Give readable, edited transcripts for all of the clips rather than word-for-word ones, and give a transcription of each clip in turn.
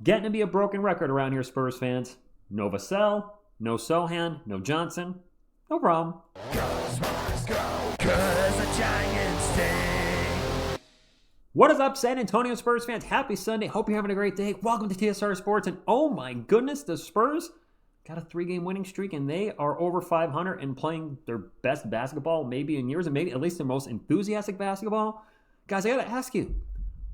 Getting to be a broken record around here, Spurs fans. No Vassell, no Sohan, no Johnson. No problem. Go, Spurs, go, 'cause the Giants stay. What is up, San Antonio Spurs fans? Happy Sunday. Hope you're having a great day. Welcome to TSR Sports. And oh my goodness, the Spurs got a 3-game winning streak, and they are over 500 and playing their best basketball maybe in years, and maybe at least their most enthusiastic basketball. Guys, I got to ask you,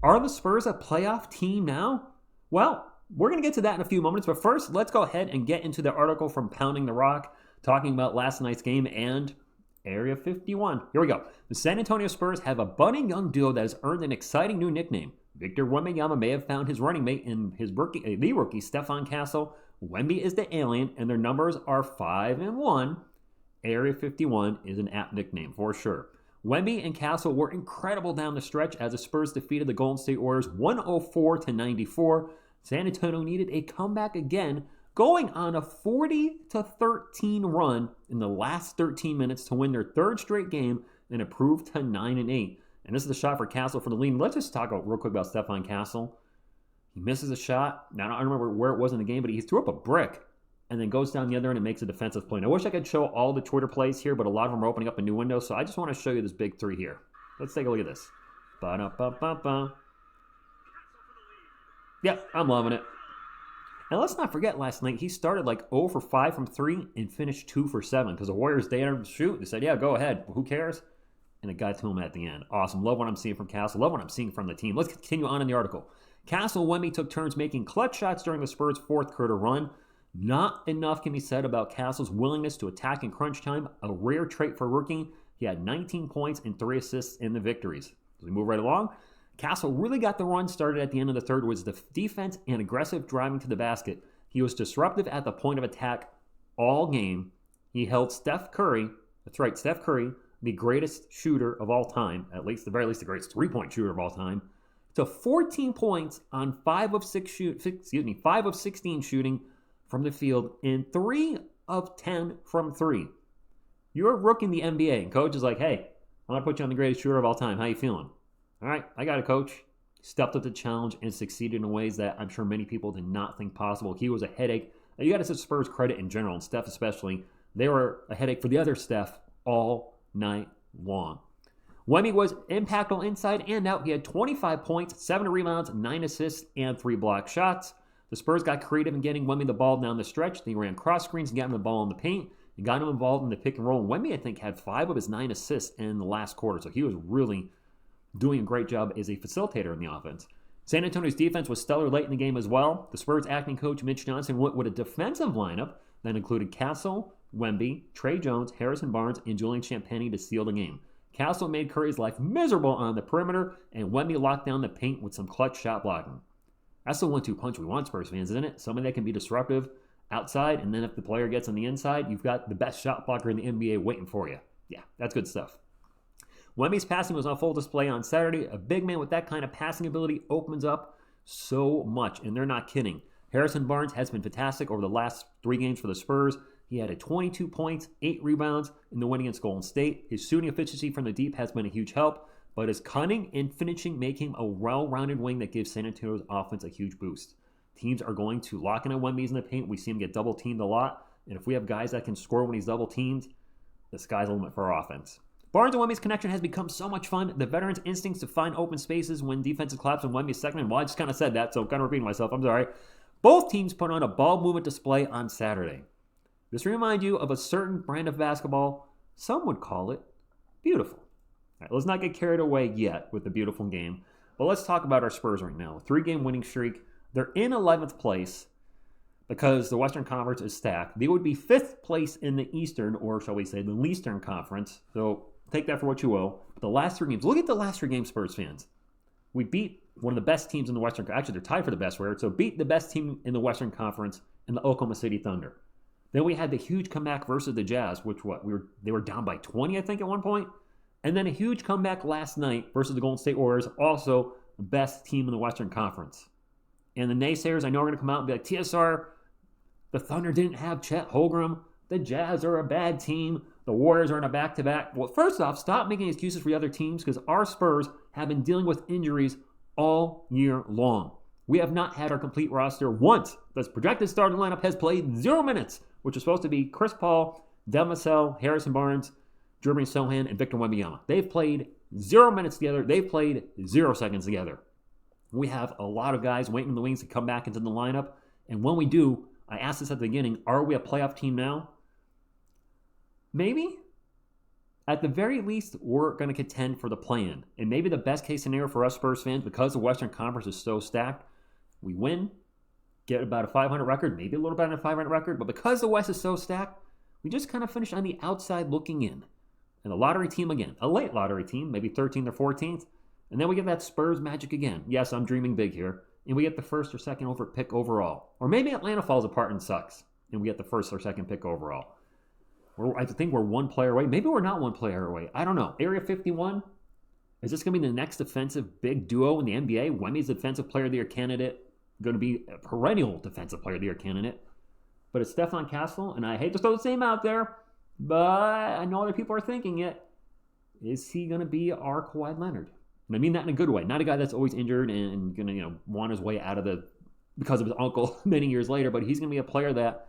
are the Spurs a playoff team now? Well, we're going to get to that in a few moments, but first, let's go ahead and get into the article from Pounding the Rock, talking about last night's game and Area 51. Here we go. The San Antonio Spurs have a budding young duo that has earned an exciting new nickname. Victor Wembanyama may have found his running mate in the rookie Stephon Castle. Wemby is the alien, and their numbers are 5 and 1. Area 51 is an apt nickname for sure. Wemby and Castle were incredible down the stretch as the Spurs defeated the Golden State Warriors 104-94. San Antonio needed a comeback again, going on a 40-13 run in the last 13 minutes to win their third straight game and improve to 9-8. And this is the shot for Castle for the lead. Let's just talk real quick about Stephon Castle. He misses a shot. Now, I don't remember where it was in the game, but he threw up a brick and then goes down the other end and makes a defensive play. And I wish I could show all the Twitter plays here, but a lot of them are opening up a new window, so I just want to show you this big three here. Let's take a look at this. Ba-da-ba-ba-ba. Yep, I'm loving it. And let's not forget last night, he started like 0 for 5 from 3 and finished 2 for 7 because the Warriors, they had him shoot. They said, yeah, go ahead. Who cares? And it got to him at the end. Awesome. Love what I'm seeing from Castle. Love what I'm seeing from the team. Let's continue on in the article. Castle and Wemby took turns making clutch shots during the Spurs' fourth quarter run. Not enough can be said about Castle's willingness to attack in crunch time, a rare trait for a rookie. He had 19 points and 3 assists in the victories. As we move right along, Castle really got the run started at the end of the third with the defense and aggressive driving to the basket. He was disruptive at the point of attack all game. He held Steph Curry, that's right, Steph Curry, the greatest shooter of all time, at least the very least the greatest three-point shooter of all time, to 14 points on 5 of 16 shooting from the field and 3 of 10 from 3. You're a rookie in the NBA, and coach is like, hey, I'm going to put you on the greatest shooter of all time. How you feeling? All right, I got it, coach. Stepped up to the challenge and succeeded in ways that I'm sure many people did not think possible. He was a headache. You got to give Spurs credit in general, and Steph especially. They were a headache for the other Steph all night long. Wemby was impactful inside and out. He had 25 points, 7 rebounds, 9 assists, and 3 block shots. The Spurs got creative in getting Wemby the ball down the stretch. They ran cross screens and got him the ball in the paint and got him involved in the pick and roll. Wemby, I think, had 5 of his 9 assists in the last quarter, so he was really doing a great job as a facilitator in the offense. San Antonio's defense was stellar late in the game as well. The Spurs acting coach Mitch Johnson went with a defensive lineup that included Castle, Wemby, Trey Jones, Harrison Barnes, and Julian Champagnie to seal the game. Castle made Curry's life miserable on the perimeter, and Wemby locked down the paint with some clutch shot blocking. That's the 1-2 punch we want, Spurs fans, isn't it? Somebody that can be disruptive outside, and then if the player gets on the inside, you've got the best shot blocker in the NBA waiting for you. Yeah, that's good stuff. Wemby's passing was on full display on Saturday. A big man with that kind of passing ability opens up so much, and they're not kidding. Harrison Barnes has been fantastic over the last 3 games for the Spurs. He had 22 points, 8 rebounds in the win against Golden State. His shooting efficiency from the deep has been a huge help, but his cunning and finishing make him a well-rounded wing that gives San Antonio's offense a huge boost. Teams are going to lock in on Wemby's in the paint. We see him get double-teamed a lot, and if we have guys that can score when he's double-teamed, the sky's the limit for our offense. Barnes and Wemby's connection has become so much fun. The veteran's instincts to find open spaces when defenses collapse on Wemby's second. Well, I just kind of said that, so I'm kind of repeating myself. I'm sorry. Both teams put on a ball movement display on Saturday. This reminds you of a certain brand of basketball. Some would call it beautiful. All right, let's not get carried away yet with the beautiful game, but let's talk about our Spurs right now. 3-game winning streak. They're in 11th place because the Western Conference is stacked. They would be 5th place in the Eastern, or shall we say the Leastern Conference. So take that for what you will. But the last 3 games, look at the last 3 games, Spurs fans. We beat one of the best teams in the Western Conference. Actually, they're tied for the best record. So beat the best team in the Western Conference in the Oklahoma City Thunder. Then we had the huge comeback versus the Jazz, which they were down by 20, I think, at one point. And then a huge comeback last night versus the Golden State Warriors, also the best team in the Western Conference. And the naysayers, I know, are going to come out and be like, TSR, the Thunder didn't have Chet Holmgren. The Jazz are a bad team. The Warriors are in a back-to-back. Well, first off, stop making excuses for the other teams because our Spurs have been dealing with injuries all year long. We have not had our complete roster once. This projected starting lineup has played 0 minutes, which is supposed to be Chris Paul, Del Vassell, Harrison Barnes, Jeremy Sohan, and Victor Wembanyama. They've played 0 minutes together. They've played 0 seconds together. We have a lot of guys waiting in the wings to come back into the lineup. And when we do, I asked this at the beginning, are we a playoff team now? Maybe. At the very least, we're going to contend for the play-in. And maybe the best case scenario for us Spurs fans, because the Western Conference is so stacked, we win, get about a 500 record, maybe a little better than a 500 record, but because the West is so stacked, we just kind of finish on the outside looking in. And a lottery team again, a late lottery team, maybe 13th or 14th, and then we get that Spurs magic again. Yes, I'm dreaming big here. And we get the first or second pick overall. Or maybe Atlanta falls apart and sucks, and we get the first or second pick overall. I think we're one player away. Maybe we're not one player away. I don't know. Area 51, is this going to be the next defensive big duo in the NBA? Wemmy's defensive player of the year candidate, going to be a perennial defensive player of the year candidate. But it's Stephon Castle, and I hate to throw the same out there, but I know other people are thinking it. Is he going to be our Kawhi Leonard? And I mean that in a good way. Not a guy that's always injured and going to, want his way out of because of his uncle many years later, but he's going to be a player that,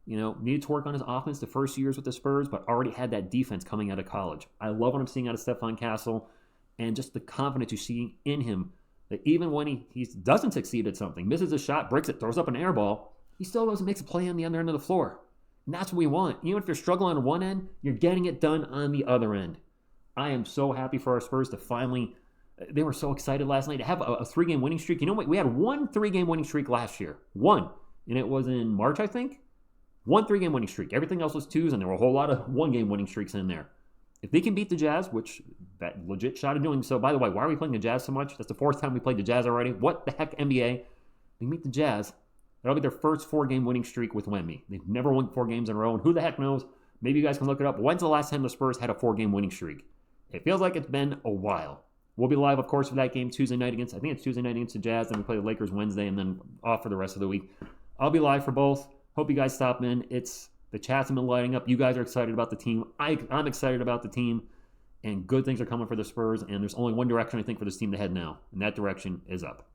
needed to work on his offense the first years with the Spurs, but already had that defense coming out of college. I love what I'm seeing out of Stephon Castle and just the confidence you see in him that even when he doesn't succeed at something, misses a shot, breaks it, throws up an air ball, he still doesn't make a play on the other end of the floor. And that's what we want. Even if you're struggling on one end, you're getting it done on the other end. I am so happy for our Spurs to finally... They were so excited last night to have a 3-game winning streak. You know what? We had one 3-game winning streak last year. One. And it was in March, I think. One 3-game winning streak. Everything else was 2s, and there were a whole lot of 1-game winning streaks in there. If they can beat the Jazz, which that legit shot of doing so. By the way, why are we playing the Jazz so much? That's the 4th time we played the Jazz already. What the heck, NBA? They meet the Jazz. That'll be their first 4-game winning streak with Wemby. They've never won 4 games in a row, and who the heck knows? Maybe you guys can look it up. When's the last time the Spurs had a 4-game winning streak? It feels like it's been a while. We'll be live, of course, for that game Tuesday night against the Jazz. Then we play the Lakers Wednesday and then off for the rest of the week. I'll be live for both. Hope you guys stop in. The chats have been lighting up. You guys are excited about the team. I'm excited about the team. And good things are coming for the Spurs. And there's only one direction, I think, for this team to head now. And that direction is up.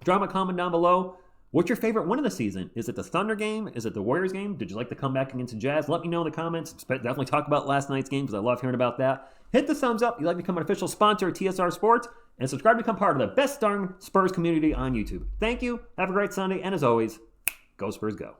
Drop a comment down below. What's your favorite win of the season? Is it the Thunder game? Is it the Warriors game? Did you like the comeback against the Jazz? Let me know in the comments. Definitely talk about last night's game because I love hearing about that. Hit the thumbs up if you'd like to become an official sponsor of TSR Sports. And subscribe to become part of the best darn Spurs community on YouTube. Thank you. Have a great Sunday. And as always, go Spurs go.